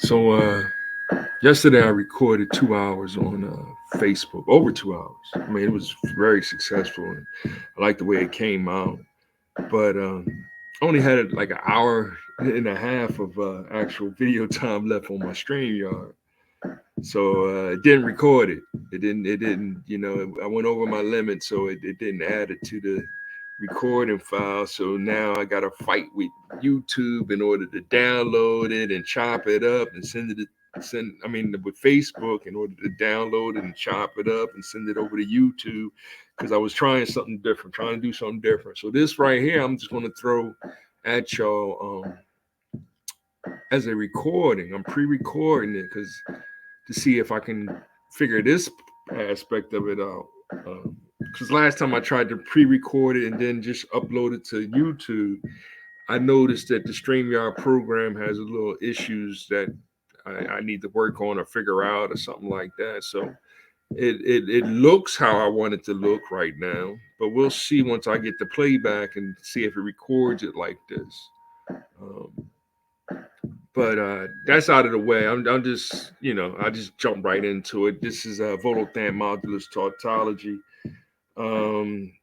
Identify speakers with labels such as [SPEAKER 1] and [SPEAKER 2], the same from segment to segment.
[SPEAKER 1] So yesterday I recorded 2 hours on Facebook, over 2 hours. I mean, it was very successful, and I like the way it came out. But I only had like an hour and a half of actual video time left on my StreamYard, so it didn't record it. It didn't. It didn't. I went over my limit, so it didn't add it to the recording file. So now I got to fight with YouTube in order to download it and chop it up and send it. With Facebook in order to download it and chop it up and send it over to YouTube because I was trying something different, trying to do something different. So this right here, I'm just going to throw at y'all as a recording. I'm pre-recording it to see if I can figure this aspect of it out. Because last time I tried to pre-record it and then just upload it to YouTube, I noticed that the StreamYard program has a little issues that I need to work on or figure out or something like that. So it looks how I want it to look right now, but we'll see once I get the playback and see if it records it like this. Um, but that's out of the way. I'm just, I just jump right into it. This is Volothan Modulus Tautology. Um,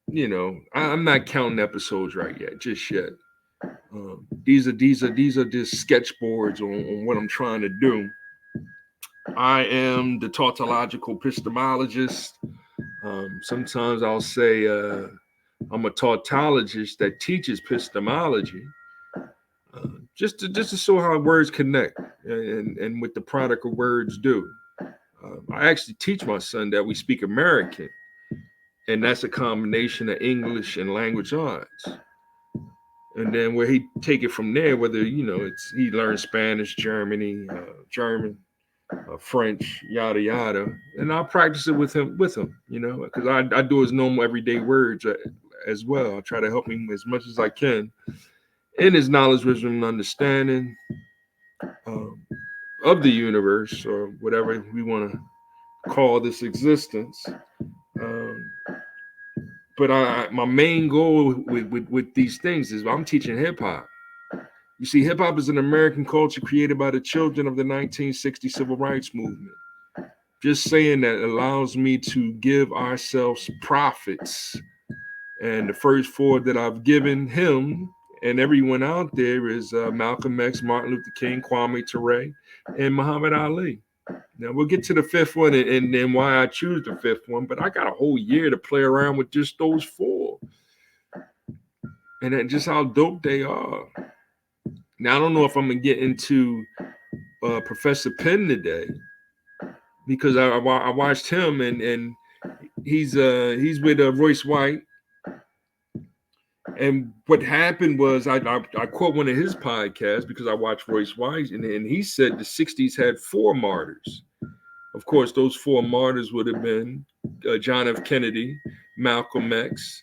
[SPEAKER 1] I'm not counting episodes right yet, just yet. These are just sketchboards on what I'm trying to do. I am the tautological epistemologist. Sometimes I'll say I'm a tautologist that teaches epistemology. Just to show how words connect and what the product of words do. I actually teach my son that we speak American, and that's a combination of English and language arts. And then where he take it from there, whether it's he learns Spanish, German, French, yada yada, and I'll practice it with him, because I do his normal everyday words as well. I try to help him as much as I can in his knowledge, wisdom, and understanding um, of the universe or whatever we want to call this existence. Um, but my main goal with these things is I'm teaching hip hop. You see, hip hop is an American culture created by the children of the 1960 civil rights movement. Just saying that allows me to give ourselves profits. And the first four that I've given him and everyone out there is Malcolm X, Martin Luther King, Kwame Ture, and Muhammad Ali. Now we'll get to the fifth one and then why I choose the fifth one, but I got a whole year to play around with just those four. And then just how dope they are. Now I don't know if I'm gonna get into Professor Penn today because I watched him and he's with Royce White. And what happened was I quote one of his podcasts because I watched Royce White and he said the 60s had four martyrs. Of course, those four martyrs would have been John F. Kennedy, Malcolm X,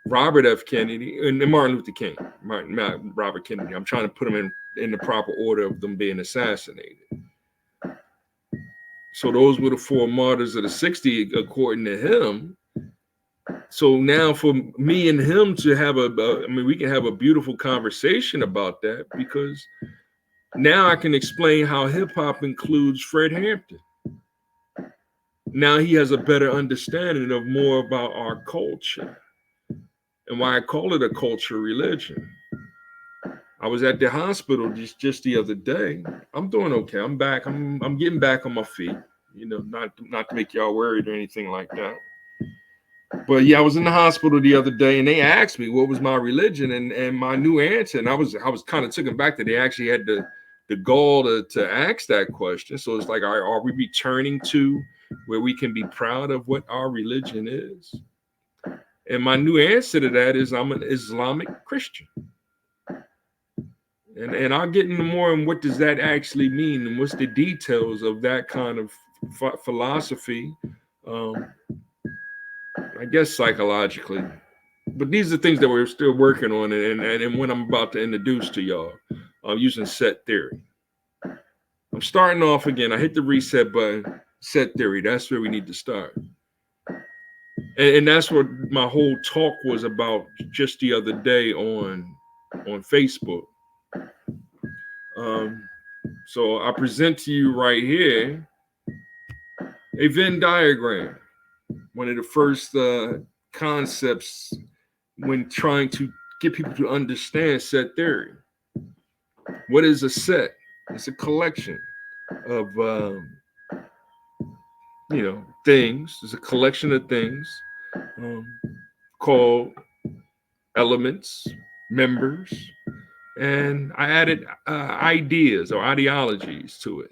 [SPEAKER 1] Robert F. Kennedy, and Martin Luther King. Robert Kennedy. I'm trying to put them in the proper order of them being assassinated. So those were the four martyrs of the 60s, according to him. So now for me and him to have we can have a beautiful conversation about that because now I can explain how hip hop includes Fred Hampton. Now he has a better understanding of more about our culture and why I call it a culture religion. I was at the hospital just the other day. I'm doing okay. I'm back. I'm getting back on my feet. Not to make y'all worried or anything like that. But yeah, I was in the hospital the other day, and they asked me what was my religion, and my new answer, and I was kind of taken back that they actually had the gall to ask that question. So it's like, are we returning to where we can be proud of what our religion is? And my new answer to that is I'm an Islamic Christian. And I'll get into more on what does that actually mean and what's the details of that kind of philosophy. I guess psychologically, but these are things that we're still working on, and what I'm about to introduce to y'all, using set theory. I'm starting off again. I hit the reset button. Set theory. That's where we need to start, and that's what my whole talk was about just the other day on Facebook. So I present to you right here a Venn diagram, one of the first concepts when trying to get people to understand set theory. What is a set? It's a collection of things. It's a collection of things um, called elements, members, and I added ideas or ideologies to it.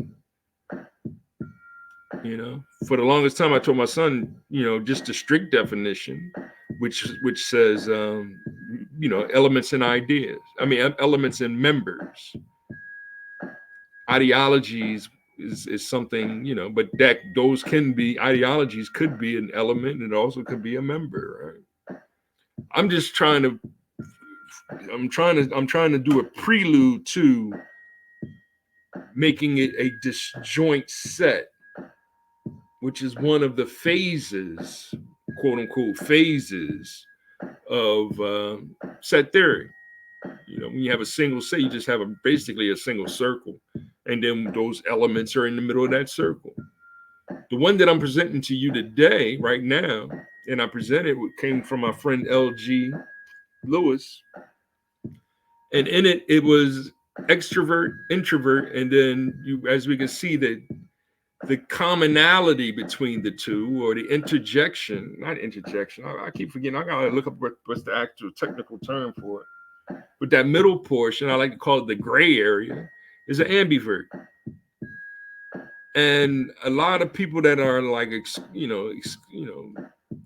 [SPEAKER 1] For the longest time, I told my son, just the strict definition, which says, elements and ideas. I mean, elements and members. Ideologies is something, but that those can be ideologies could be an element, and it also could be a member. Right? I'm trying to do a prelude to making it a disjoint set, which is one of the phases, quote unquote, phases of set theory. When you have a single set, you just have basically a single circle, and then those elements are in the middle of that circle. The one that I'm presenting to you today, right now, and I presented came from my friend L.G. Lewis, and in it was extrovert, introvert, and then as we can see, that the commonality between the two, or the interjection, not interjection. I keep forgetting. I gotta look up what's the actual technical term for it. But that middle portion, I like to call it the gray area, is an ambivert. And a lot of people that are like,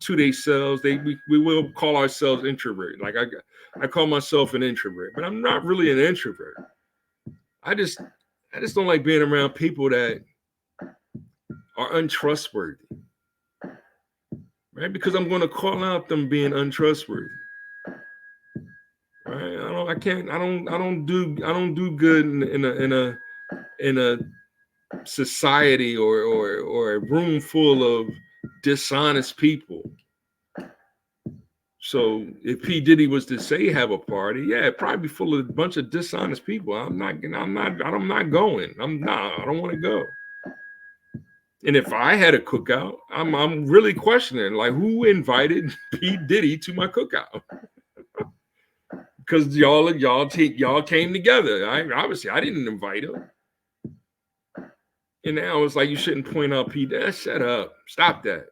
[SPEAKER 1] to themselves, we will call ourselves introvert. Like I call myself an introvert, but I'm not really an introvert. I just don't like being around people that are untrustworthy, right? Because I'm going to call out them being untrustworthy, right? I don't do good in a society or a room full of dishonest people. So if P. Diddy was to say have a party, yeah, it'd probably be full of a bunch of dishonest people. I'm not going. I don't want to go. And if I had a cookout, I'm really questioning, like, who invited P. Diddy to my cookout? Because y'all came together. Obviously I didn't invite him. And now it's like you shouldn't point out P. Diddy. Shut up. Stop that.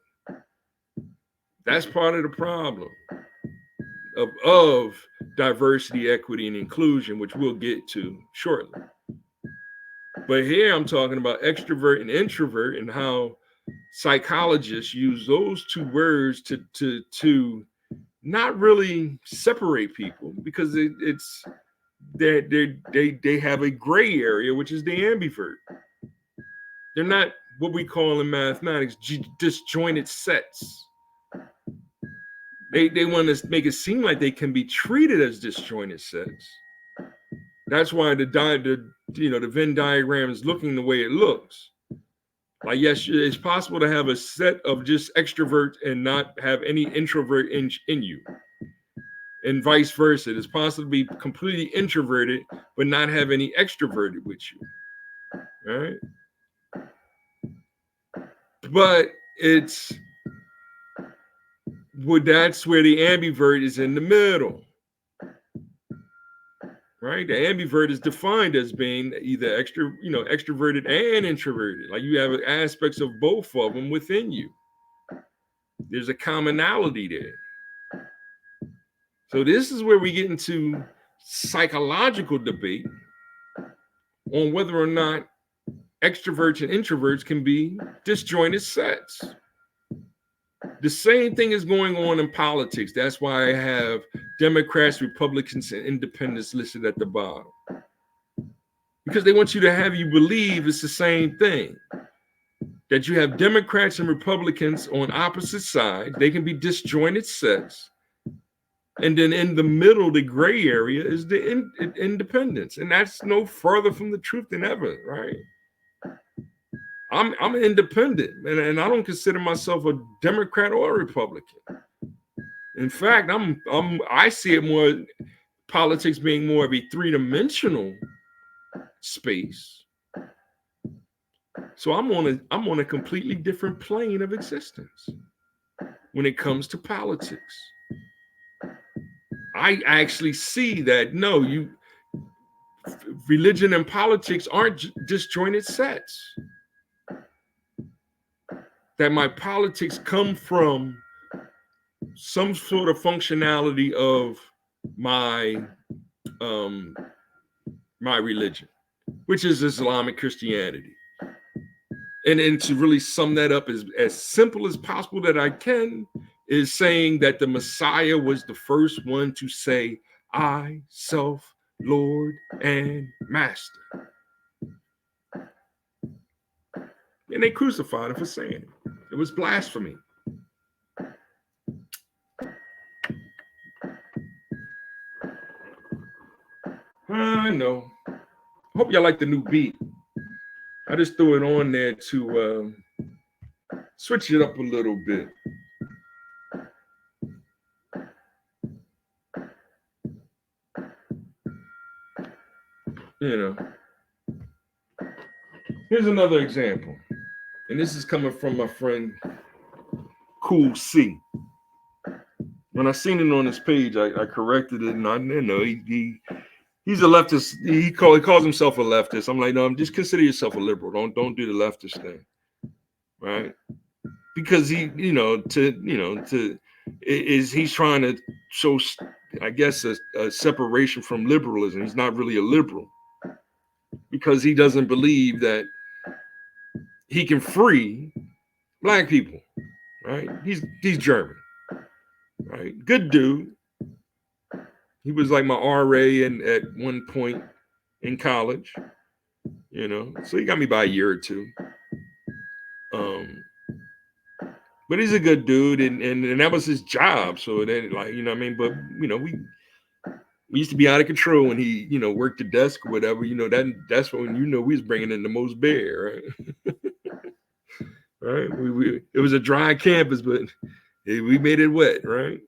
[SPEAKER 1] That's part of the problem of diversity, equity, and inclusion, which we'll get to shortly. But here I'm talking about extrovert and introvert, and how psychologists use those two words to not really separate people, because it's they have a gray area, which is the ambivert. They're not what we call in mathematics disjointed sets. They want to make it seem like they can be treated as disjointed sets. That's why the Venn diagram is looking the way it looks. Like, yes, it's possible to have a set of just extroverts and not have any introvert in you. And vice versa. It's possible to be completely introverted but not have any extroverted with you. All right? But that's where the ambivert is in the middle. Right? The ambivert is defined as being either extroverted and introverted. Like, you have aspects of both of them within you. There's a commonality there. So this is where we get into psychological debate on whether or not extroverts and introverts can be disjointed sets. The same thing is going on in politics. That's why I have Democrats, Republicans, and independents listed at the bottom. Because they want you to have you believe it's the same thing. That you have Democrats and Republicans on opposite sides. They can be disjointed sets. And then in the middle, the gray area is the independents. And that's no further from the truth than ever, right? I'm an independent, and I don't consider myself a Democrat or a Republican. In fact, I see it more, politics being more of a three-dimensional space. So I'm on a completely different plane of existence when it comes to politics. I actually see that no, religion and politics aren't disjointed sets. That my politics come from some sort of functionality of my my religion, which is Islamic Christianity. And to really sum that up as simple as possible that I can, is saying that the Messiah was the first one to say, I, self, Lord, and Master. And they crucified him for saying it. It was blasphemy. I know. Hope y'all like the new beat. I just threw it on there to switch it up a little bit. You know. Here's another example. And this is coming from my friend Cool C. When I seen it on his page, I corrected it, and I didn't know he's a leftist. He calls himself a leftist. I'm like, no, just consider yourself a liberal. Don't do the leftist thing, right? Because he's trying to show, I guess, a separation from liberalism. He's not really a liberal because he doesn't believe that he can free black people, right? He's German, right? Good dude. He was like my RA at one point in college, so he got me by a year or two. But he's a good dude, and that was his job. So then, like, what I mean? But we used to be out of control when he, worked the desk or whatever. That's when we was bringing in the most beer, right? Right? It was a dry campus, but we made it wet, right?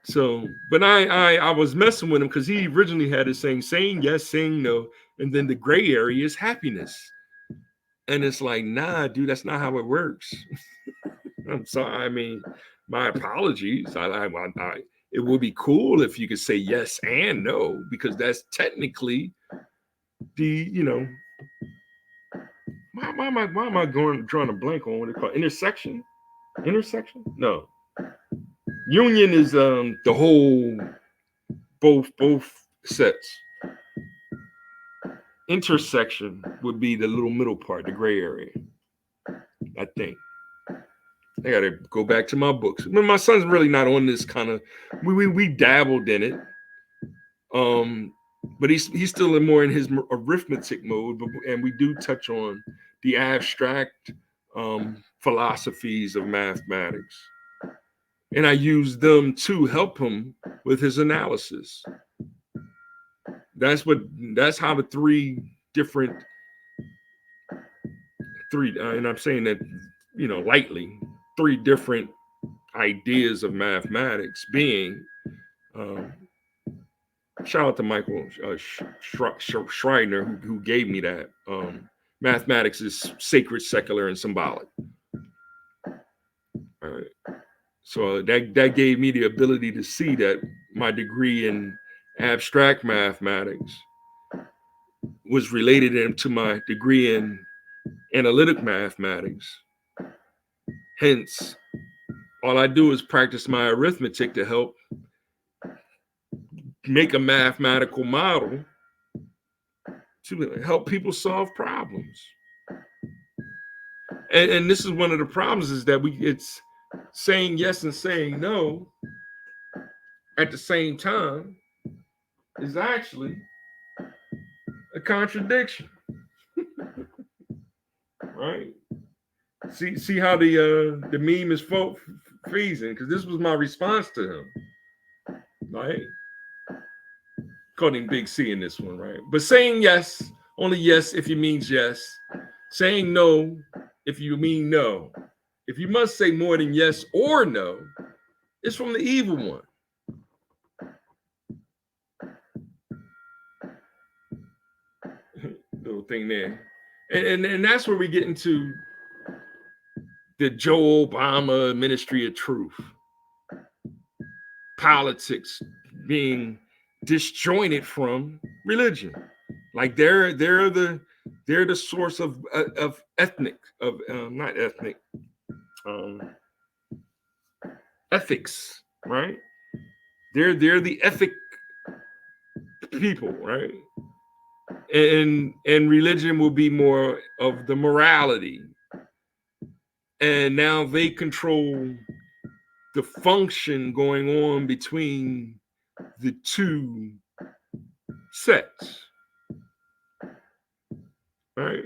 [SPEAKER 1] So, but I was messing with him because he originally had it saying yes, saying no, and then the gray area is happiness. And it's like, nah, dude, that's not how it works. I'm sorry. I mean, my apologies. It would be cool if you could say yes and no, because that's technically the, why am I drawing a blank on what they call intersection? Intersection? No. Union is the whole, both sets. Intersection would be the little middle part, the gray area, I think. I gotta go back to my books. I mean, my son's really not on this kind of. We dabbled in it, but he's still more in his arithmetic mode. And we do touch on the abstract philosophies of mathematics, and I use them to help him with his analysis. That's how the three, and I'm saying that lightly, three different ideas of mathematics being, shout out to Michael Schreiner who gave me that. Mathematics is sacred, secular, and symbolic. All right. So that gave me the ability to see that my degree in abstract mathematics was related to my degree in analytic mathematics. Hence, all I do is practice my arithmetic to help make a mathematical model to help people solve problems. And this is one of the problems, is that it's saying yes and saying no at the same time is actually a contradiction. Right? See how the meme is freezing, because this was my response to him. Right? Called him Big C in this one, right? But saying yes, only yes if you means yes. Saying no if you mean no. If you must say more than yes or no, it's from the evil one. little thing there. And that's where we get into the Joe Obama Ministry of Truth. Politics being disjointed from religion. Like they're the source of ethnic, of not ethnic, ethics, right? They're the ethic people, right? And religion will be more of the morality. And now they control the function going on between the two sets, right?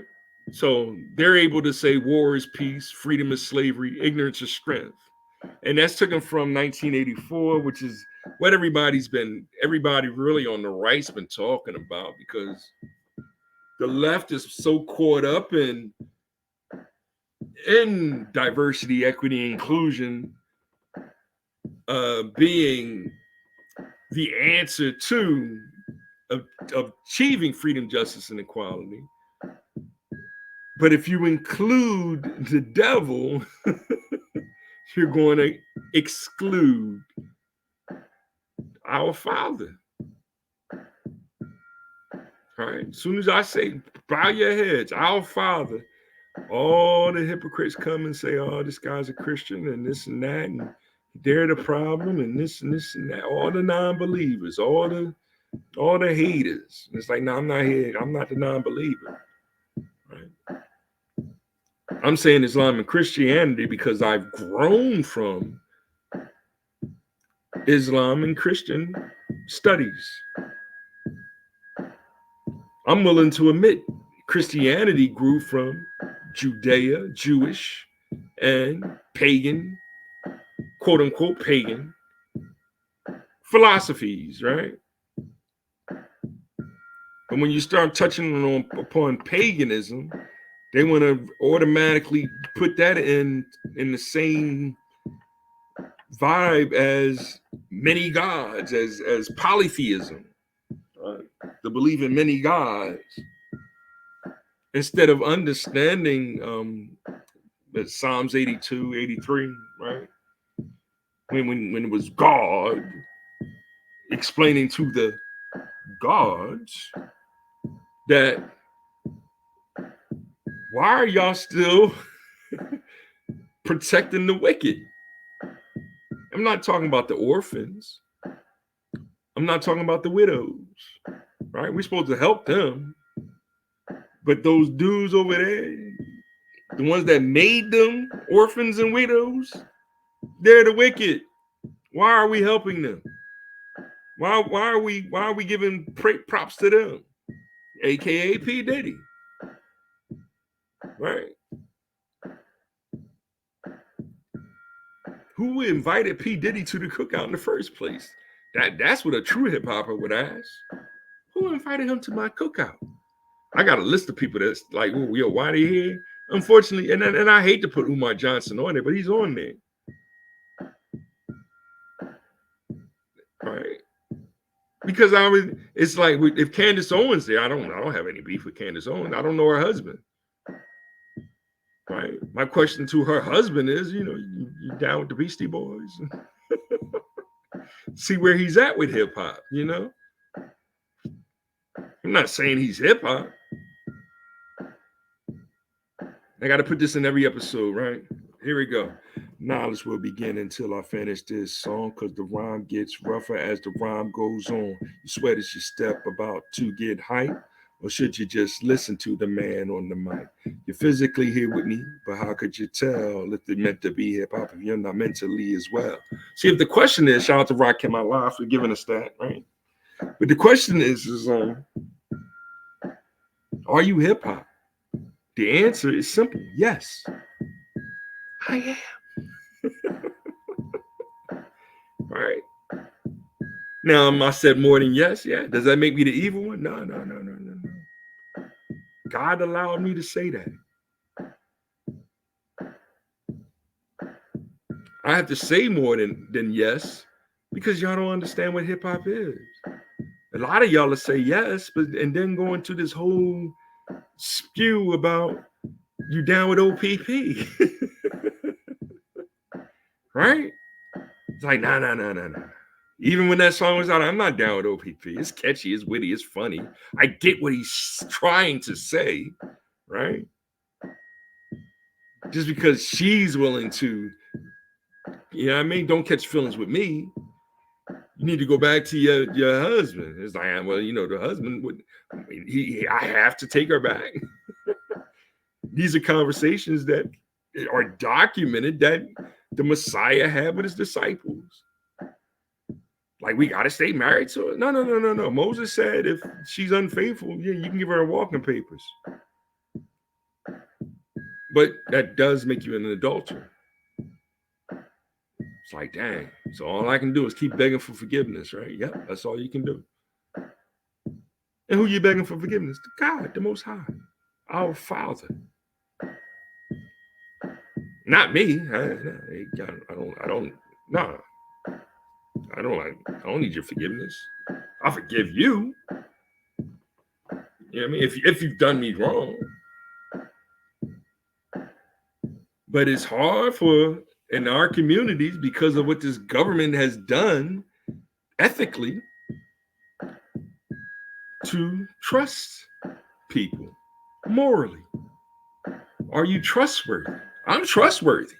[SPEAKER 1] So they're able to say war is peace, freedom is slavery, ignorance is strength. And that's taken from 1984, which is what everybody really on the right's been talking about, because the left is so caught up in diversity, equity, inclusion being the answer to achieving freedom, justice, and equality. But if you include the devil, you're going to exclude our Father. All right. As soon as I say, bow your heads, our Father, all the hypocrites come and say, oh, this guy's a Christian and this and that, and they're the problem, and this and this and that. All the non-believers, all the haters. It's like, no, I'm not here. I'm not the non-believer. Right? I'm saying Islam and Christianity because I've grown from Islam and Christian studies. I'm willing to admit Christianity grew from Judea, Jewish, and pagan, quote unquote pagan philosophies, right? But when you start touching upon paganism, they want to automatically put that in the same vibe as many gods, as polytheism, the belief in many gods, instead of understanding Psalms 82, 83, right? When it was God explaining to the gods that, why are y'all still protecting the wicked? I'm not talking about the orphans. I'm not talking about the widows, right? We're supposed to help them. But those dudes over there, the ones that made them orphans and widows, they're the wicked. Why are we helping them? Why are we giving props to them? AKA P. Diddy. Right? Who invited P. Diddy to the cookout in the first place? That's what a true hip hopper would ask. Who invited him to my cookout? I got a list of people that's like, oh, yo, why they here? Unfortunately, and I hate to put Umar Johnson on there, but he's on there. Right? Because it's like if Candace Owens there, I don't have any beef with Candace Owens. I don't know her husband. Right. My question to her husband is, you down with the Beastie Boys? See where he's at with hip hop, I'm not saying he's hip hop. I got to put this in every episode, right? Here we go. Knowledge will begin until I finish this song, because the rhyme gets rougher as the rhyme goes on. You sweat as you step about to get hype, or should you just listen to the man on the mic? You're physically here with me, but how could you tell if they're meant to be hip hop if you're not mentally as well? See, if the question is, shout out to Rock My Life for giving us that, right? But the question is are you hip hop? The answer is simple. Yes, I am. Right. Now, I said more than yes. Yeah. Does that make me the evil one? No. God allowed me to say that. I have to say more than yes, because y'all don't understand what hip hop is. A lot of y'all will say yes, and then go into this whole spew about you down with OPP. Right? It's like, nah. Even when that song was out, I'm not down with OPP. It's catchy, it's witty, it's funny. I get what he's trying to say, right? Just because she's willing to, you know what I mean? Don't catch feelings with me. You need to go back to your husband. It's like, well, you know, the husband would, I have to take her back. These are conversations that are documented that the Messiah had with his disciples. Like, we got to stay married to her? No. Moses said if she's unfaithful, yeah, you can give her walking papers. But that does make you an adulterer. It's like, dang. So all I can do is keep begging for forgiveness, right? Yep, that's all you can do. And who you begging for forgiveness? God, the Most High, our Father. Not me. I don't need your forgiveness. I'll forgive you. You know what I mean? If you've done me wrong. But it's hard in our communities because of what this government has done ethically to trust people morally. Are you trustworthy? I'm trustworthy.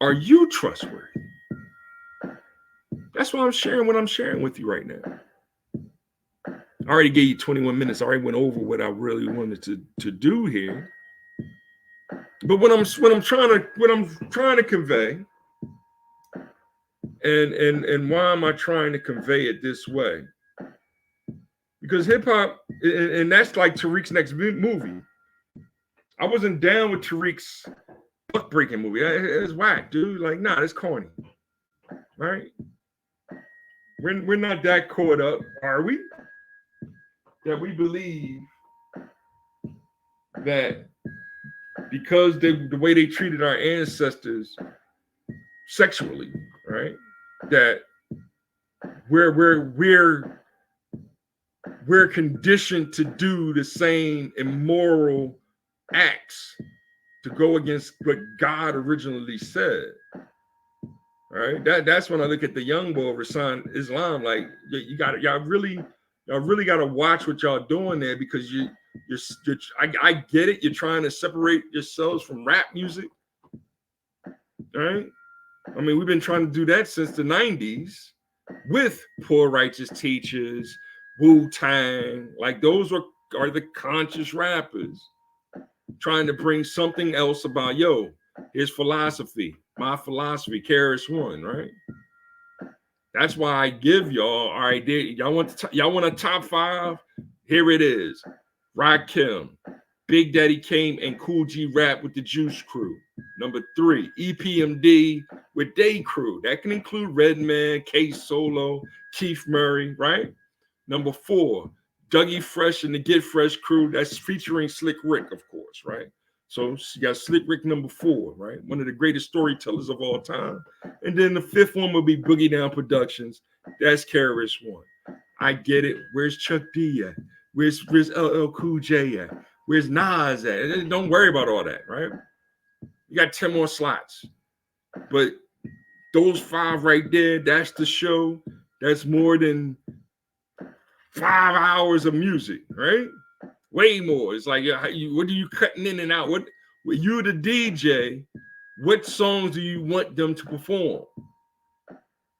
[SPEAKER 1] Are you trustworthy? That's why I'm sharing what I'm sharing with you right now. I already gave you 21 minutes. I already went over what I really wanted to do here. But what I'm trying to convey, and why am I trying to convey it this way? Because hip hop, and that's like Tariq's next movie. I wasn't down with Tariq's buck breaking movie. It's whack, dude. Like, nah, it's corny. Right? We're not that caught up, are we? That we believe that because the way they treated our ancestors sexually, right? That we're conditioned to do the same immoral acts to go against what God originally said. Right? That's when I look at the young boy Rasan Islam, like y'all really got to watch what y'all doing there, because I get it. You're trying to separate yourselves from rap music, right? I mean, we've been trying to do that since the 90s with Poor Righteous Teachers, Wu-Tang. Like, those are the conscious rappers trying to bring something else about, yo, here's philosophy, my philosophy, KRS-One, right? That's why I give y'all, all right, y'all want a top 5? Here it is. Rakim, Big Daddy Kane and Cool G Rap with the Juice Crew. Number 3, EPMD with Day Crew. That can include Redman, K Solo, Keith Murray, right? Number 4, Dougie Fresh and the Get Fresh Crew. That's featuring Slick Rick, of course, right? So you got Slick Rick number 4, right? One of the greatest storytellers of all time. And then the 5th one will be Boogie Down Productions. That's KRS-One. I get it. Where's Chuck D at? Where's LL Cool J at? Where's Nas at? Don't worry about all that, right? You got 10 more slots. But those 5 right there, that's the show. That's more than 5 hours of music, right? Way more. It's like, what are you cutting in and out? What you're the DJ, what songs do you want them to perform?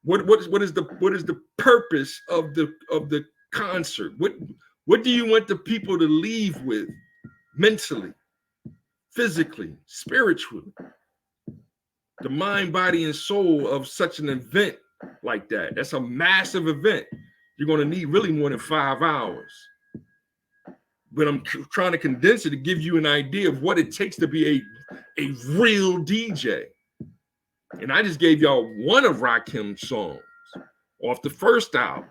[SPEAKER 1] What is the purpose of the concert? What do you want the people to leave with mentally, physically, spiritually? The mind, body, and soul of such an event like that. That's a massive event. You're going to need really more than 5 hours. But I'm trying to condense it to give you an idea of what it takes to be a real DJ. And I just gave y'all one of Rakim's songs off the first album.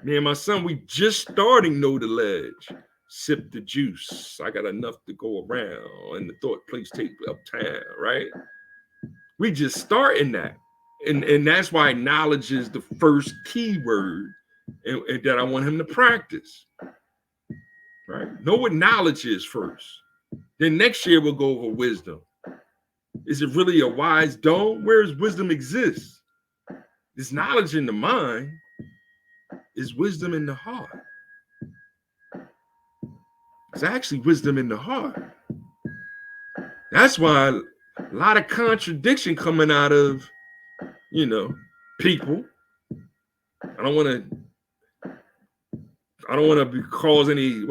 [SPEAKER 1] Me and my son, we just starting Know the Ledge. Sip the juice. I got enough to go around. And the thought place take uptown, right? We just starting that. And that's why knowledge is the first key word and that I want him to practice. right? Know what knowledge is first. Then next year we'll go over wisdom. Is it really a wise dome? Where does wisdom exist? This knowledge in the mind is wisdom in the heart. It's actually wisdom in the heart. That's why a lot of contradiction coming out of, people. I don't want to cause any,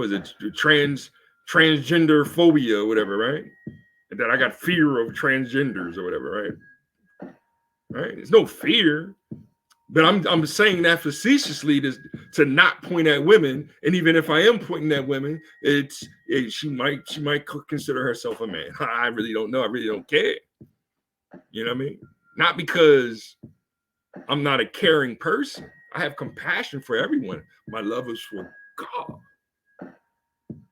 [SPEAKER 1] transgender phobia or whatever, right? That I got fear of transgenders or whatever, right? Right? There's no fear. But I'm saying that facetiously to not point at women, and even if I am pointing at women, she might consider herself a man. I really don't know. I really don't care. You know what I mean? Not because I'm not a caring person. I have compassion for everyone. My love is for God.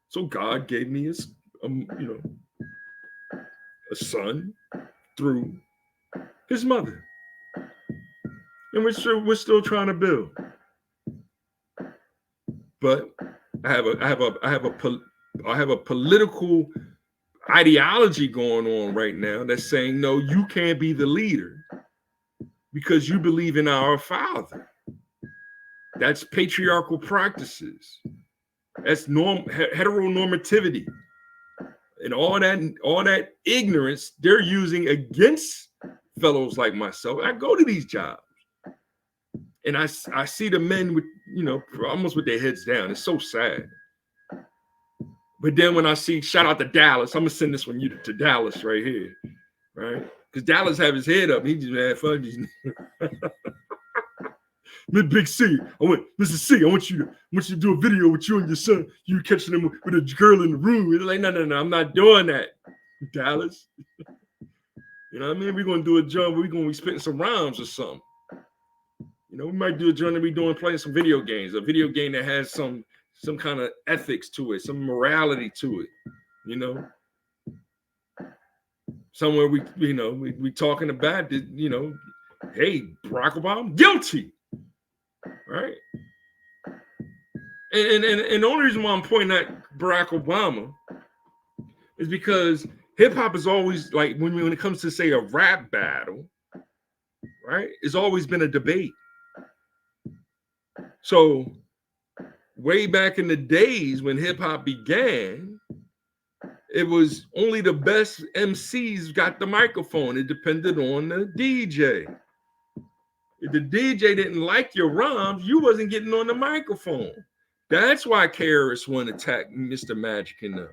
[SPEAKER 1] So God gave me a son through his mother. And we're still trying to build. But I have a political ideology going on right now that's saying, no, you can't be the leader because you believe in our father. That's patriarchal practices. That's heteronormativity. And all that ignorance they're using against fellows like myself. I go to these jobs and I see the men with, almost with their heads down. It's so sad. But then when I see, shout out to Dallas, I'm gonna send this one to Dallas right here, right? Because Dallas have his head up. He just had fun. Big C, Mr. C, I want you to do a video with you and your son. You catching him with a girl in the room. He's like, no, I'm not doing that, Dallas. You know what I mean? We're gonna do a job where we're gonna be spitting some rhymes or something. We might do a joint that we doing playing some video games, a video game that has some kind of ethics to it, some morality to it, Somewhere we talking about it, hey, Barack Obama, guilty, right? And the only reason why I'm pointing at Barack Obama is because hip hop is always, like, when it comes to, say, a rap battle, right? It's always been a debate. So way back in the days when hip hop began, it was only the best MCs got the microphone. It depended on the DJ. If the DJ didn't like your rhymes, you wasn't getting on the microphone. That's why KRS-One attacked Mr. Magic in them.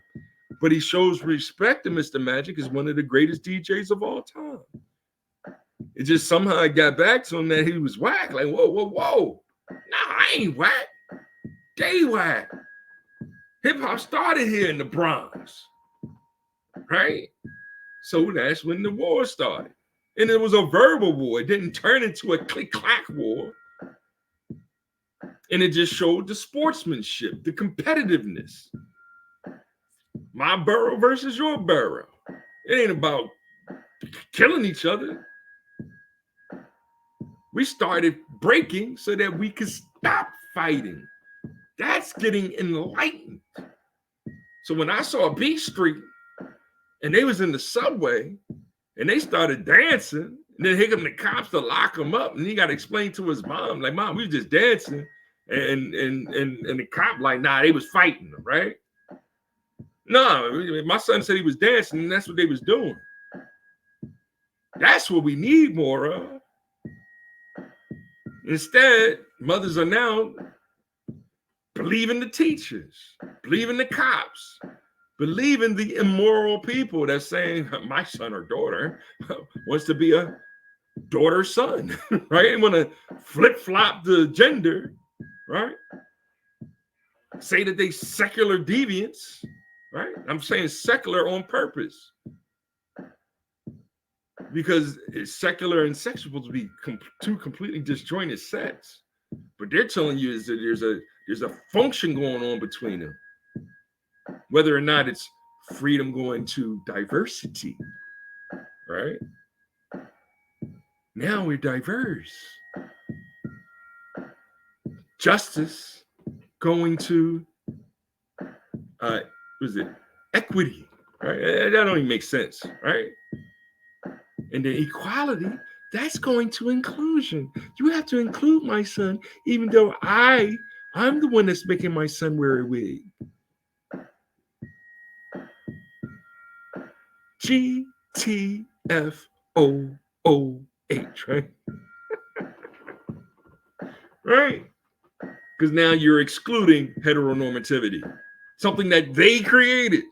[SPEAKER 1] But he shows respect to Mr. Magic as one of the greatest DJs of all time. It just somehow got back to him that he was whack. Like, whoa. Nah, I ain't whack. They whack. Hip hop started here in the Bronx, right? So that's when the war started. And it was a verbal war. It didn't turn into a click-clack war. And it just showed the sportsmanship, the competitiveness. My borough versus your borough. It ain't about killing each other. We started breaking so that we could stop fighting. That's getting enlightened. So when I saw B Street and they was in the subway and they started dancing, and then here come the cops to lock him up, and he got to explain to his mom, like, Mom, we was just dancing, and the cop like, nah, they was fighting, right? No, my son said he was dancing, and that's what they was doing. That's what we need more of. Instead, mothers are now believing the teachers, believing the cops, believing the immoral people that's saying, my son or daughter wants to be a daughter-son, right? They want to flip-flop the gender, right? Say that they secular deviants, right? I'm saying secular on purpose. Because secular and sexual to be two completely disjointed sets. But they're telling you is that there's a function going on between them. Whether or not it's freedom going to diversity, right? Now we're diverse. Justice going to was it equity, right? That don't even make sense, right? And then equality, that's going to inclusion. You have to include my son, even though I'm the one that's making my son wear a wig. GTFOOH, right? Right? Because now you're excluding heteronormativity, something that they created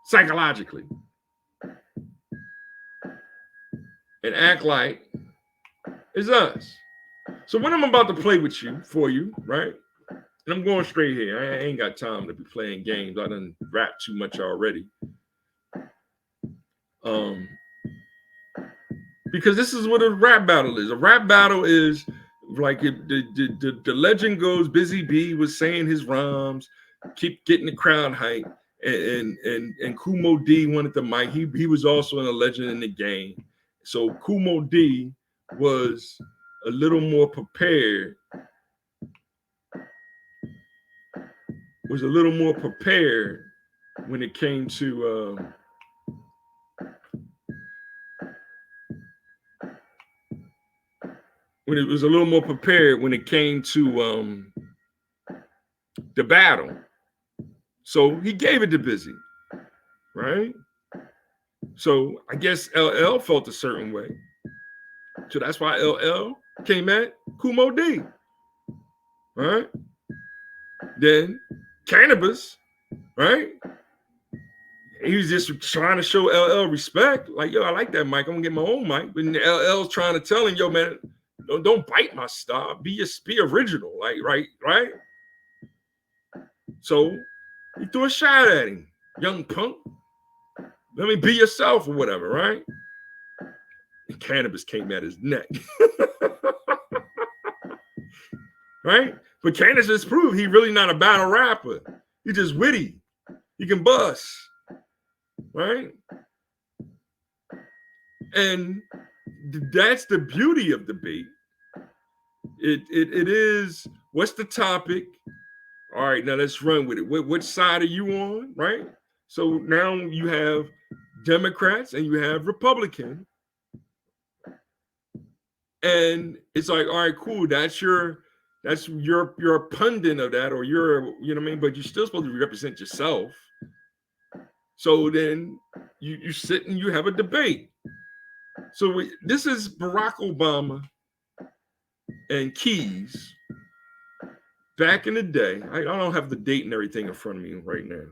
[SPEAKER 1] psychologically, and act like it's us. So what I'm about to play with you, for you, right? And I'm going straight here. I ain't got time to be playing games. I done rap too much already. Because this is what a rap battle is. A rap battle is like the legend goes, Busy B was saying his rhymes, keep getting the crowd hype, and Kumo D wanted the mic. He was also a legend in the game. So Kumo D was a little more prepared. When it came to when it came to the battle. So he gave it to Busy, right? So I guess LL felt a certain way. So that's why LL came at Kumo D, right? Then Cannabis, right? He was just trying to show LL respect. Like, yo, I like that mic. I'm gonna get my own mic. But LL's trying to tell him, yo, man, don't bite my style. Be original. Like, right? So he threw a shot at him. Young punk. Let me be yourself or whatever, right? And Cannabis came at his neck. Right? But Cannabis proved he really not a battle rapper. He just witty. He can bust. Right? And that's the beauty of debate. It is, what's the topic? All right, now let's run with it. Which side are you on, right? So now you have Democrats and you have Republican. And it's like, all right, cool. That's your pundit of that, or you're, you know what I mean? But you're still supposed to represent yourself. So then you sit and you have a debate. So this is Barack Obama and Keys back in the day. I don't have the date and everything in front of me right now.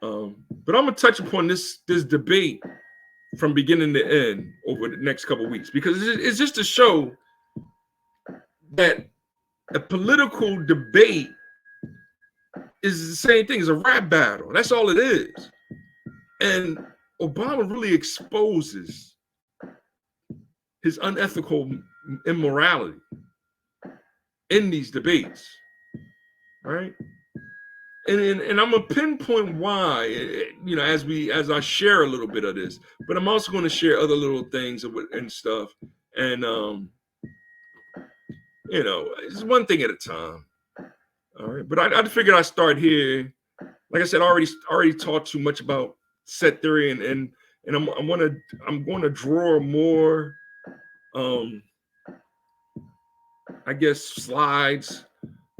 [SPEAKER 1] But I'm gonna touch upon this debate from beginning to end over the next couple of weeks, because it's just to show that a political debate is the same thing as a rap battle. That's all it is. And Obama really exposes his unethical immorality in these debates, right? And I'm gonna pinpoint why, you know, as I share a little bit of this, but I'm also going to share other little things and stuff, and you know, it's one thing at a time. All right, but I figured I'd start here. Like I said, I already talked too much about set theory, and I'm going to draw more, I guess, slides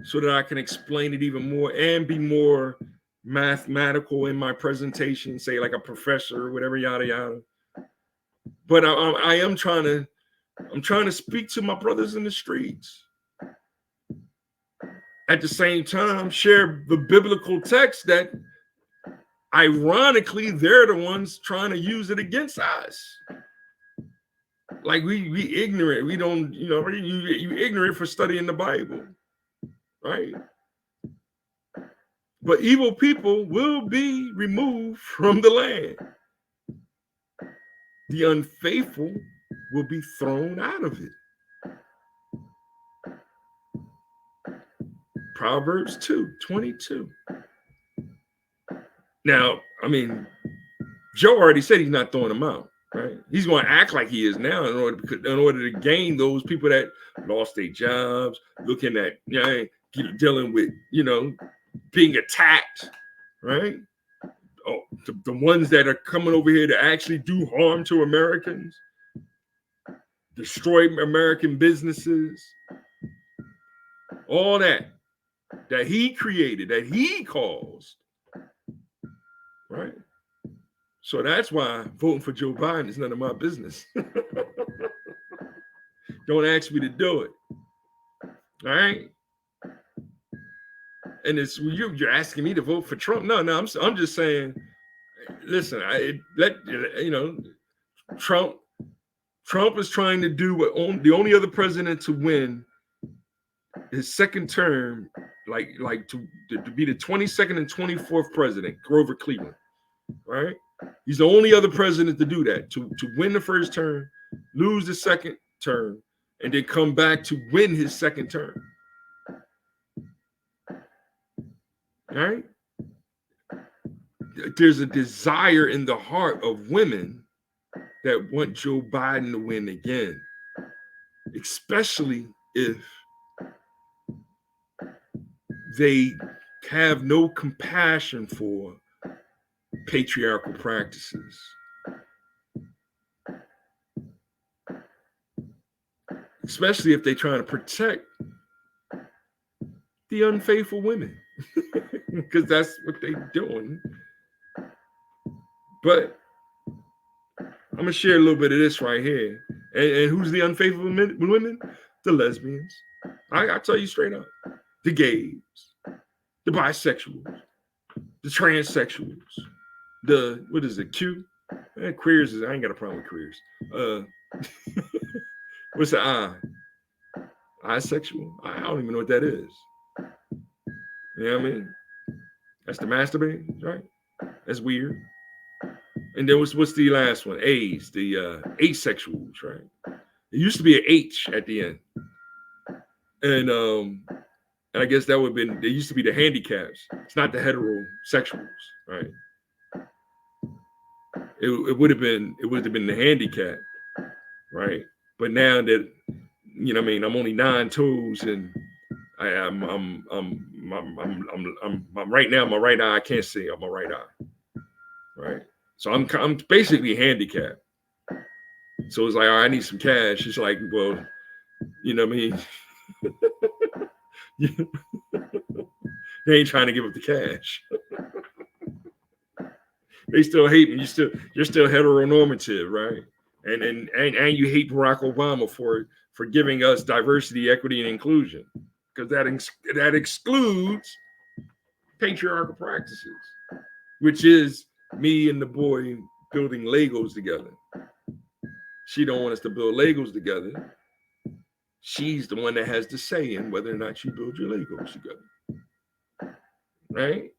[SPEAKER 1] so that I can explain it even more and be more mathematical in my presentation, say like a professor or whatever, yada yada. But I'm trying to speak to my brothers in the streets. At the same time, share the biblical text that, ironically, they're the ones trying to use it against us. Like we ignorant. We don't, you know, you ignorant for studying the Bible, right? But evil people will be removed from the land. The unfaithful will be thrown out of it. Proverbs 2:22. Now, I mean, Joe already said he's not throwing them out, right? He's going to act like he is now in order to gain those people that lost their jobs, looking at, dealing with, being attacked, right? Oh, the ones that are coming over here to actually do harm to Americans, destroy American businesses, all that he created, that he caused, right? So that's why voting for Joe Biden is none of my business. Don't ask me to do it. All right. And it's you're asking me to vote for Trump. No, I'm just saying, listen, Trump is trying to do what the only other president to win his second term, like to be the 22nd and 24th president, Grover Cleveland, right? He's the only other president to do that, to win the first term, lose the second term, and then come back to win his second term. All right? There's a desire in the heart of women that want Joe Biden to win again, especially if they have no compassion for patriarchal practices. Especially if they're trying to protect the unfaithful women, because that's what they're doing. But I'm going to share a little bit of this right here. And who's the unfaithful women? The lesbians. I tell you straight up. The gays, the bisexuals, the transsexuals, the, what is it, Q? Queers, I ain't got a problem with queers. What's the I? Bisexual? I don't even know what that is. You know what I mean? That's the masturbating, right? That's weird. And then what's the last one? A's, the asexuals, right? It used to be an H at the end. And I guess that would have been, they used to be the handicaps. It's not the heterosexuals, right? It would have been the handicap, right? But now that, you know what I mean, I'm only 9 toes and I'm right now, my right eye, I can't see on my right eye, right? So I'm basically handicapped. So it's like, all right, I need some cash. It's like, well, you know what I mean? They ain't trying to give up the cash. They still hate me. You're still heteronormative, right? And you hate Barack Obama for giving us diversity, equity, and inclusion, because that excludes patriarchal practices, which is me and the boy building Legos together. She don't want us to build Legos together. She's the one that has the say in whether or not you build your Legos together, right?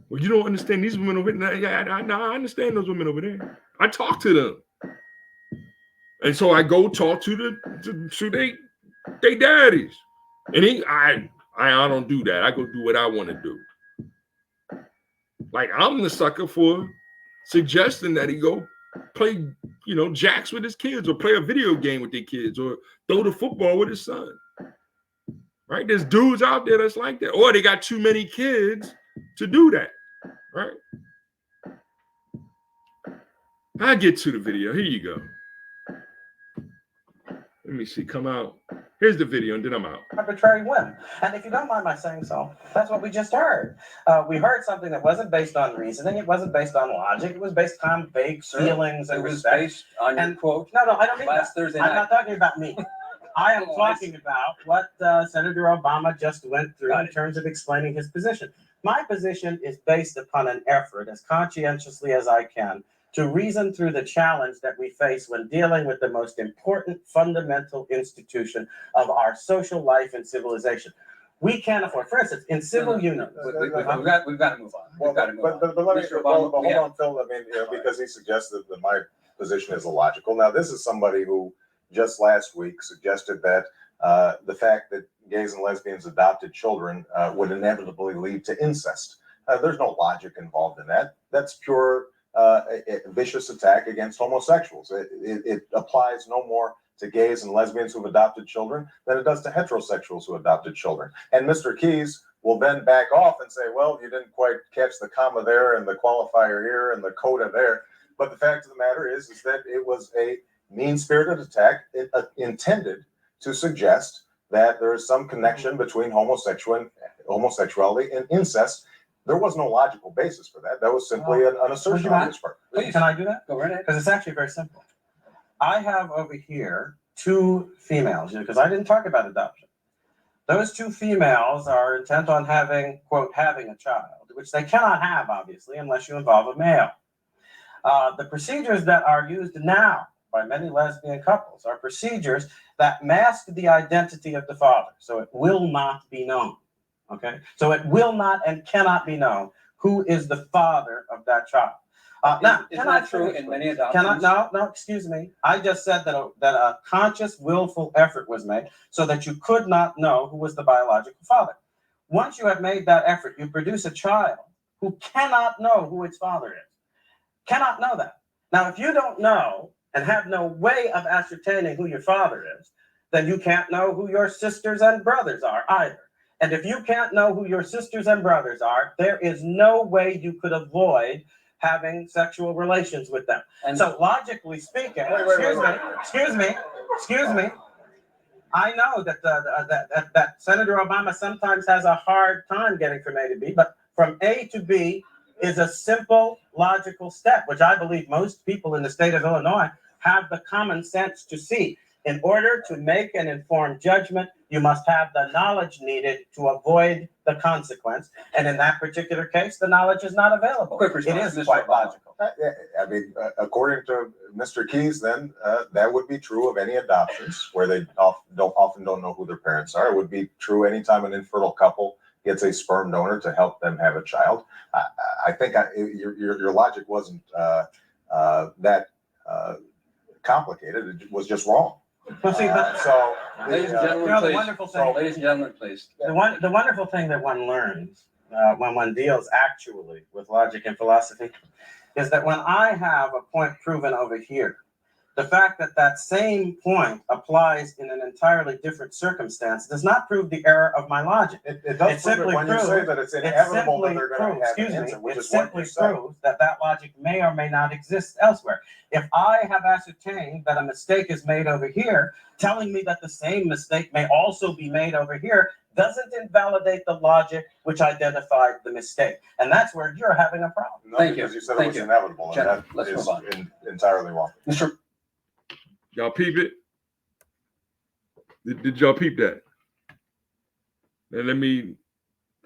[SPEAKER 1] Well, you don't understand these women over there. Yeah, I understand those women over there. I talk to them, and so I go talk to they daddies, and I don't do that. I go do what I want to do. Like, I'm the sucker for suggesting that he go play, jacks with his kids, or play a video game with their kids, or throw the football with his son. Right? There's dudes out there that's like that, or they got too many kids to do that. Right? I get to the video. Here you go. Let me see. Come out. Here's the video, and then I'm out.
[SPEAKER 2] Arbitrary whim. And if you don't mind my saying so, that's what we just heard. We heard something that wasn't based on reasoning. It wasn't based on logic. It was based on vague feelings and respect. It was based on your quote. No, I don't mean that. I'm not talking about me. I am talking about what Senator Obama just went through in terms of explaining his position. My position is based upon an effort, as conscientiously as I can, to reason through the challenge that we face when dealing with the most important fundamental institution of our social life and civilization. We can't afford, for instance, in civil unions.
[SPEAKER 3] We've got to move on. But let me, hold on, Phil. I mean, because he suggested that my position is illogical. Now, this is somebody who just last week suggested that the fact that gays and lesbians adopted children would inevitably lead to incest. There's no logic involved in that. That's pure vicious attack against homosexuals. It applies no more to gays and lesbians who've adopted children than it does to heterosexuals who adopted children. And Mr. Keyes will then back off and say, well, you didn't quite catch the comma there and the qualifier here and the coda there. But the fact of the matter is that it was a mean-spirited attack intended to suggest that there is some connection between homosexuality and incest. There was no logical basis for that. That was simply an assertion on his part.
[SPEAKER 2] Please. Can I do that?
[SPEAKER 4] Go right ahead.
[SPEAKER 2] Because it's actually very simple. I have over here two females, because I didn't talk about adoption. Those two females are intent on having, quote, having a child, which they cannot have, obviously, unless you involve a male. The procedures that are used now by many lesbian couples are procedures that mask the identity of the father, so it will not be known. Okay, so it will not and cannot be known who is the father of that child. Now,
[SPEAKER 4] is that true in many adoptions?
[SPEAKER 2] No, excuse me. I just said that a conscious, willful effort was made so that you could not know who was the biological father. Once you have made that effort, you produce a child who cannot know who its father is. Cannot know that. Now, if you don't know and have no way of ascertaining who your father is, then you can't know who your sisters and brothers are either. And if you can't know who your sisters and brothers are, there is no way you could avoid having sexual relations with them. And so logically speaking, excuse me. I know that Senator Obama sometimes has a hard time getting from A to B, but from A to B is a simple, logical step, which I believe most people in the state of Illinois have the common sense to see. In order to make an informed judgment, you must have the knowledge needed to avoid the consequence. And in that particular case, the knowledge is not available. It is quite logical.
[SPEAKER 3] I mean, according to Mr. Keyes, then that would be true of any adoptions where they often don't know who their parents are. It would be true anytime an infertile couple gets a sperm donor to help them have a child. I think your logic wasn't that complicated. It was just wrong.
[SPEAKER 2] Well, see,
[SPEAKER 4] ladies and gentlemen, please.
[SPEAKER 2] Wonderful thing.
[SPEAKER 4] Ladies and gentlemen, please.
[SPEAKER 2] The wonderful thing that one learns when one deals actually with logic and philosophy is that when I have a point proven over here, the fact that that same point applies in an entirely different circumstance does not prove the error of my logic.
[SPEAKER 3] It does prove it when you say that it's inevitable that they're going to have an answer, which is what you say.
[SPEAKER 2] Proves that logic may or may not exist elsewhere. If I have ascertained that a mistake is made over here, telling me that the same mistake may also be made over here doesn't invalidate the logic which identified the mistake. And that's where you're having a problem.
[SPEAKER 3] No, Thank you. You said it was inevitable, and that is entirely wrong.
[SPEAKER 4] Mr.
[SPEAKER 1] Y'all peep it? Did y'all peep that? And let me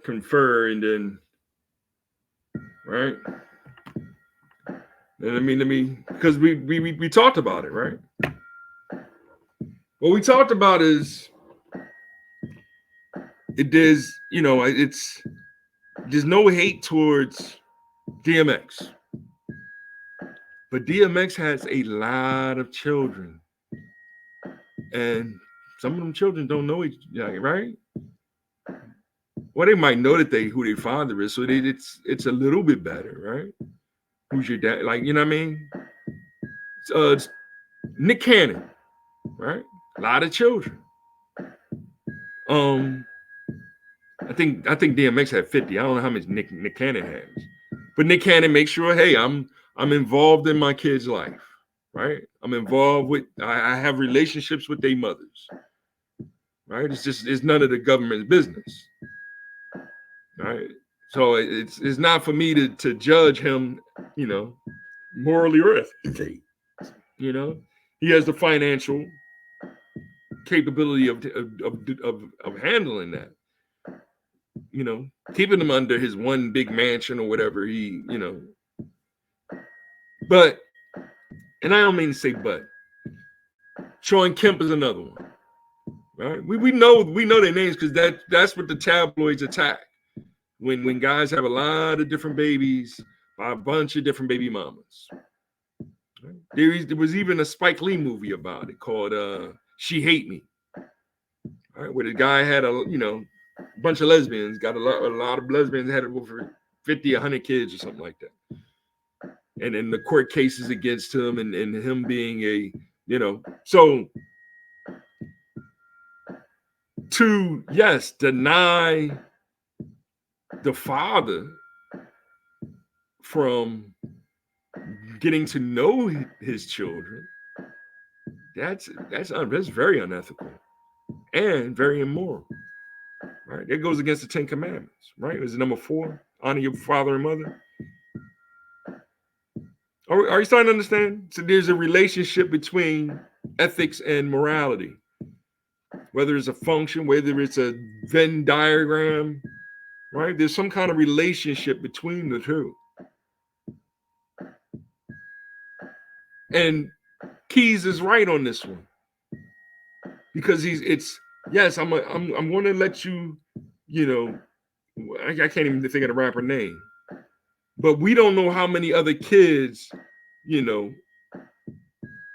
[SPEAKER 1] confer and then, right? And let me, because we talked about it, right? What we talked about is there's no hate towards DMX. But DMX has a lot of children. And some of them children don't know each other, right? Well, they might know that who their father is, so it's a little bit better, right? Who's your dad? Like, you know what I mean? It's Nick Cannon, right? A lot of children. I think DMX had 50. I don't know how much Nick Cannon has. But Nick Cannon makes sure, hey, I'm involved in my kids' life, right? I'm involved with, I have relationships with their mothers, right? It's none of the government's business, right? So it's not for me to judge him, morally or ethically, he has the financial capability of handling that, keeping him under his one big mansion or whatever But, and I don't mean to say but, Sean Kemp is another one, right? We know their names because that's what the tabloids attack. When guys have a lot of different babies by a bunch of different baby mamas. Right? There was even a Spike Lee movie about it called She Hate Me, right? Where the guy had a bunch of lesbians, got a lot of lesbians, had over 50, 100 kids or something like that. And then the court cases against him and him being so to, yes, deny the father from getting to know his children, that's very unethical and very immoral. Right? It goes against the 10 Commandments, right? Is it number 4? Honor your father and mother. Are you starting to understand? So there's a relationship between ethics and morality. Whether it's a function, whether it's a Venn diagram, right? There's some kind of relationship between the two. And Keyes is right on this one. Because I'm going to let you, I can't even think of the rapper name. But we don't know how many other kids, it's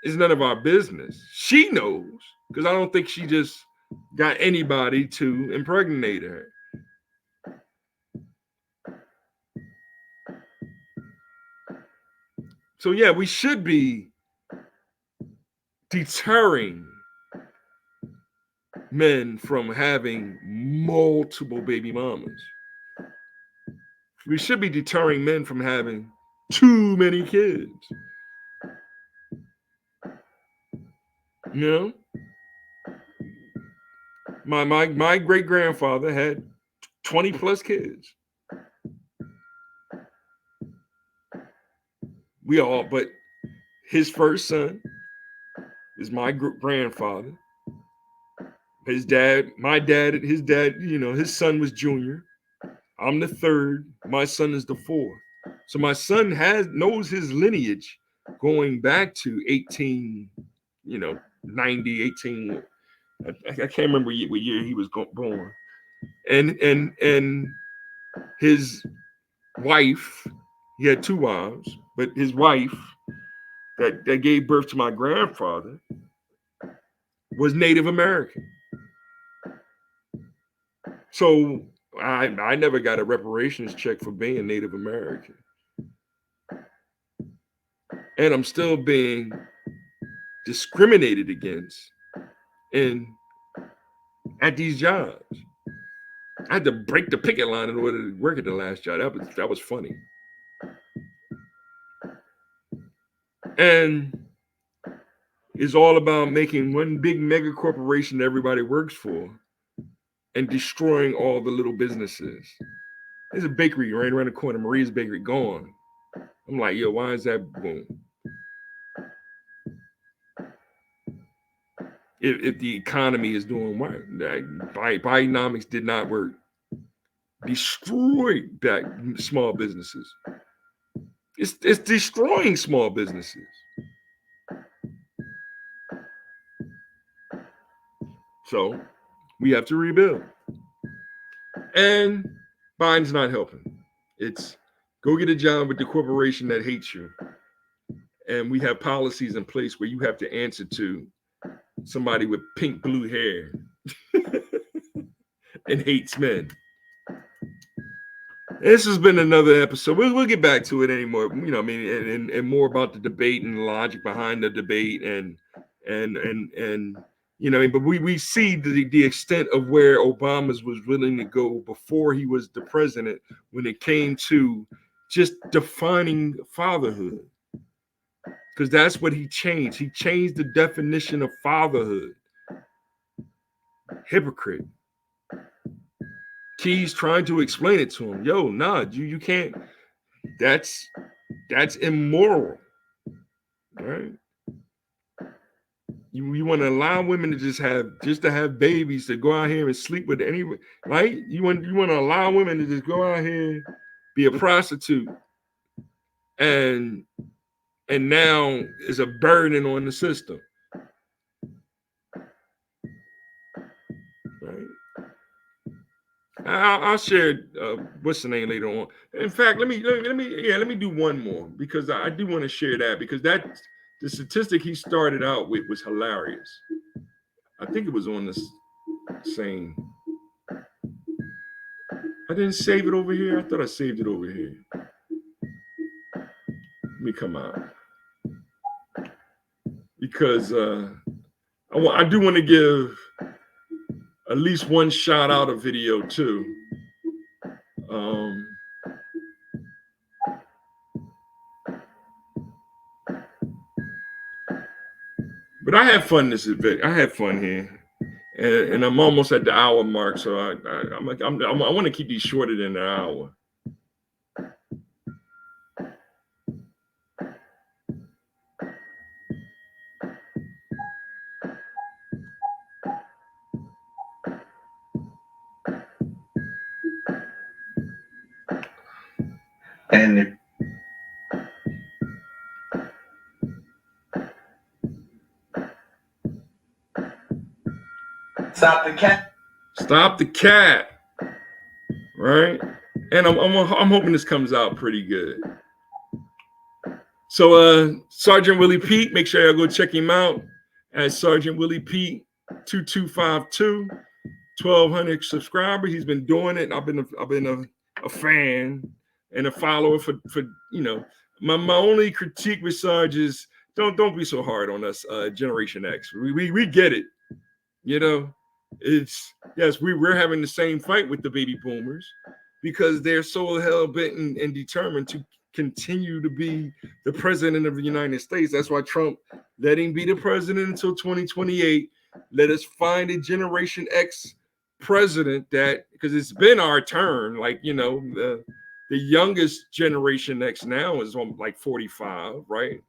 [SPEAKER 1] none of our business. She knows, because I don't think she just got anybody to impregnate her. So yeah, we should be deterring men from having multiple baby mamas. We should be deterring men from having too many kids. My great grandfather had 20 plus kids. But his first son is my grandfather. His dad, his son was junior. I'm the third. My son is the fourth. So my son knows his lineage going back to 90, 18. I can't remember what year he was born. And his wife, he had 2 wives, but his wife that gave birth to my grandfather was Native American. So I never got a reparations check for being Native American. And I'm still being discriminated against at these jobs. I had to break the picket line in order to work at the last job. That was funny. And it's all about making one big mega corporation that everybody works for and destroying all the little businesses. There's a bakery right around the corner, Maria's Bakery, gone. I'm like, yo, why is that boom? If the economy is doing well, Bidenomics did not work. Destroyed that small businesses. It's destroying small businesses. So we have to rebuild. And Biden's not helping. It's go get a job with the corporation that hates you. And we have policies in place where you have to answer to somebody with pink blue hair and hates men. This has been another episode. We'll get back to it anymore. And more about the debate and the logic behind the debate and but we see the extent of where Obama's was willing to go before he was the president when it came to just defining fatherhood. Because that's what he changed. He changed the definition of fatherhood. Hypocrite. Keyes trying to explain it to him. Yo, nah, you can't. That's immoral. Right? You want to allow women to just to have babies, to go out here and sleep with anyone, right? You want to allow women to just go out here, be a prostitute, and now is a burden on the system. Right? I'll share what's the name later on. In fact, let me do one more, because I do want to share that, because the statistic he started out with was hilarious. I think it was on this same. I didn't save it over here. I thought I saved it over here. Let me come out, because I do want to give at least one shout out a video too. But I had fun this event. I had fun here, and I'm almost at the hour mark. So I want to keep these shorter than an hour.
[SPEAKER 5] And stop the cat.
[SPEAKER 1] Stop the cat. Right? And I'm hoping this comes out pretty good. So Sergeant Willie Pete, make sure y'all go check him out at Sergeant Willie Pete 2252, 1,200 subscribers. He's been doing it. I've been a fan and a follower for you know. My only critique with Sarge is don't be so hard on us, Generation X. We get it. You know, it's yes, we're having the same fight with the baby boomers because they're so hell-bent and determined to continue to be the president of the United States. That's why Trump let him be the president until 2028. Let us find a Generation X president that, because it's been our turn, like, you know, the youngest Generation X now is on like 45, right?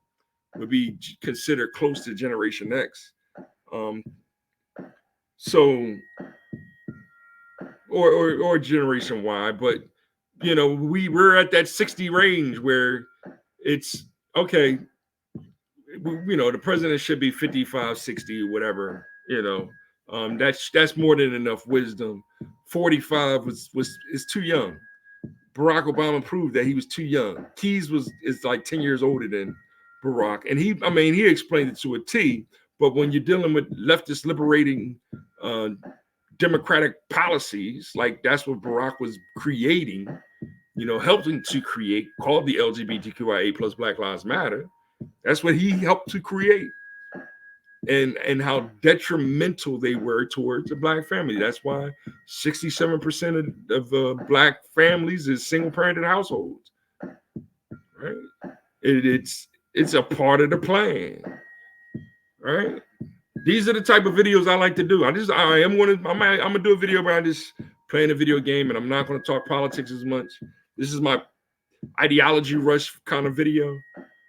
[SPEAKER 1] Would be considered close to Generation X. So, or Generation Y, but you know, we're at that 60 range where it's okay. You know, the president should be 55, 60, whatever. You know, that's more than enough wisdom. 45 is too young. Barack Obama proved that he was too young. Keys is like 10 years older than Barack, and he explained it to a T. But when you're dealing with leftist liberating democratic policies, like that's what Barack was creating, you know, helping to create, called the LGBTQIA plus Black Lives Matter. That's what he helped to create. And how detrimental they were towards the Black family. That's why 67% of Black families is single-parented households. Right? It's a part of the plan. Right? These are the type of videos I like to do. I'm gonna do a video about just playing a video game, and I'm not gonna talk politics as much. This is my ideology rush kind of video,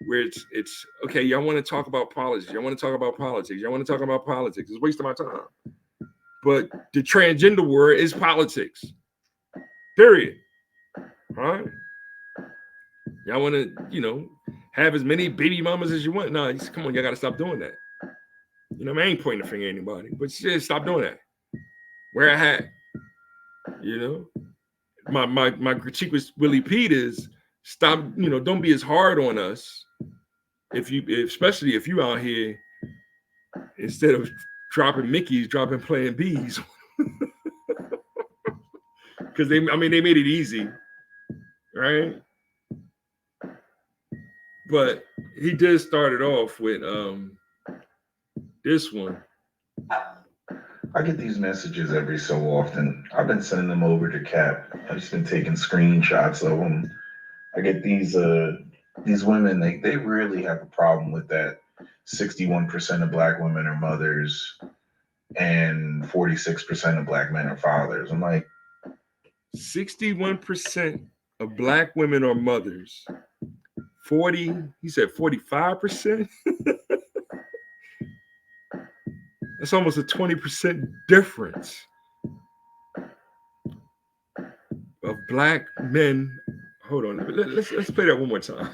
[SPEAKER 1] where it's okay. Y'all want to talk about politics? Y'all want to talk about politics? Y'all want to talk about politics? It's a waste of my time. But the transgender word is politics. Period. Right? Y'all want to, you know, have as many baby mamas as you want? No, come on, y'all got to stop doing that. You know, I ain't pointing the finger at anybody, but just stop doing that. Wear a hat. You know, my critique with Willie Pete is stop. You know, don't be as hard on us. Especially if you out here, instead of dropping Mickeys, dropping playing B's, because they made it easy, right? But he did start it off with this one.
[SPEAKER 5] I get these messages every so often. I've been sending them over to Cap. I've just been taking screenshots of them. I get these women, they really have a problem with that 61% of Black women are mothers and 46% of Black men are fathers. I'm like,
[SPEAKER 1] 61% of Black women are mothers. 45%? That's almost a 20% difference of Black men. Hold on, let's play that one more time.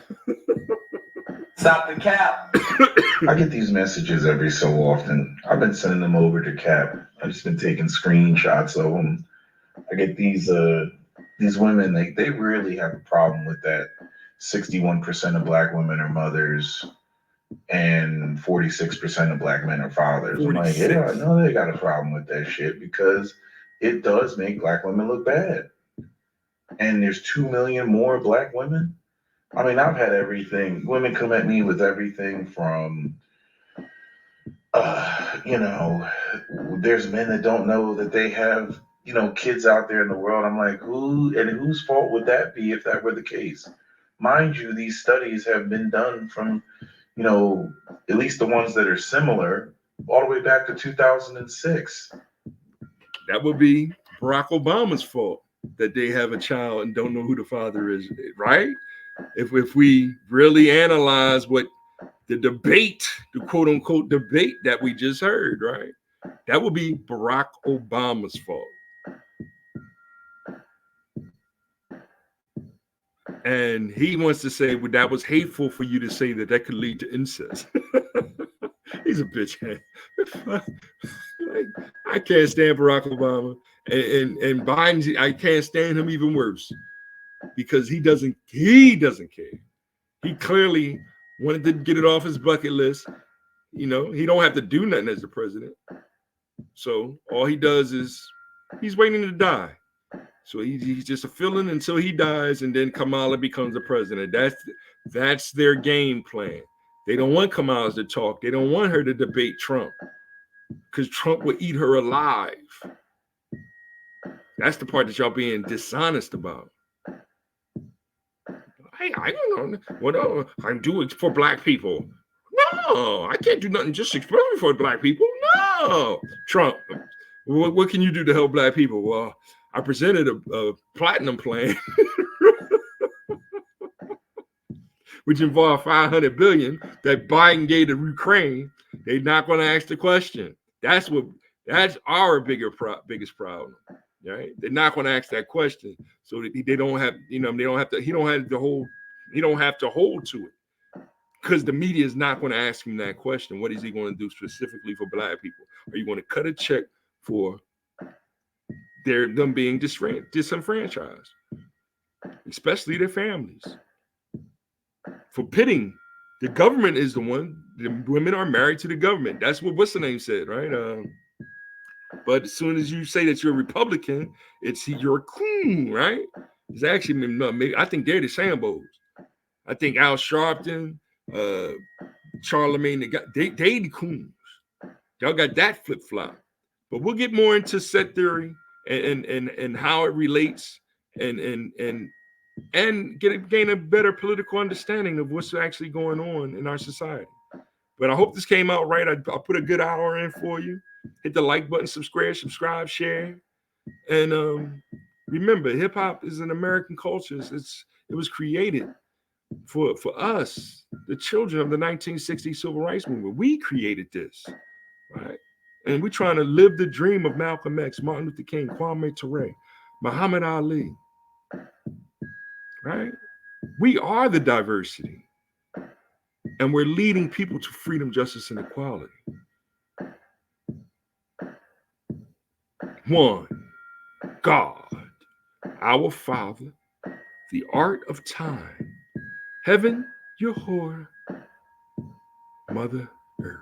[SPEAKER 5] Stop the cap. I get these messages every so often. I've been sending them over to Cap. I've just been taking screenshots of them. I get these women, they really have a problem with that 61% of Black women are mothers and 46% of Black men are fathers. 46. I'm like, yeah, I know they got a problem with that shit because it does make Black women look bad. And there's 2 million more Black women. I mean, I've had everything. Women come at me with everything from, you know, there's men that don't know that they have kids out there in the world. I'm like, whose fault would that be if that were the case? Mind you, these studies have been done from, at least the ones that are similar, all the way back to 2006.
[SPEAKER 1] That would be Barack Obama's fault that they have a child and don't know who the father is, right? If we really analyze what the debate, the quote unquote debate that we just heard, right? That would be Barack Obama's fault. And he wants to say, well, that was hateful for you to say that could lead to incest. He's a bitch head. I can't stand Barack Obama. And Biden, I can't stand him even worse because he doesn't care. He clearly wanted to get it off his bucket list. He don't have to do nothing as the president. So all he does is he's waiting to die. So he's just a fill-in until he dies, and then Kamala becomes the president. That's their game plan. They don't want Kamala to talk. They don't want her to debate Trump because Trump would eat her alive. That's the part that y'all being dishonest about. I don't know what I'm doing for black people. No, I can't do nothing just expressly for black people. No, Trump. What can you do to help black people? Well, I presented a platinum plan, which involved $500 billion that Biden gave to Ukraine. They're not going to ask the question. That's our biggest problem, right? They're not going to ask that question, so they don't have, they don't have to. He don't have to hold to it, because the media is not going to ask him that question. What is he going to do specifically for black people? Are you going to cut a check for them being disenfranchised, especially their families? For pitting, the government is the one. The women are married to the government. That's what what's the name said, right? But as soon as you say that you're a Republican, you're a coon, right? It's actually maybe I think they're the Sambos. I think Al Sharpton, Charlemagne, they the coons. Y'all got that flip flop. But we'll get more into set theory and how it relates and gain a better political understanding of what's actually going on in our society. But I hope this came out right. I'll put a good hour in for you. Hit the like button, subscribe, share. And remember, hip hop is an American culture. It was created for us, the children of the 1960s civil rights movement. We created this, right? And we're trying to live the dream of Malcolm X, Martin Luther King, Kwame Ture, Muhammad Ali, right? We are the diversity. And we're leading people to freedom, justice, and equality. One, God, our Father, the art of time, heaven, your whore, Mother Earth.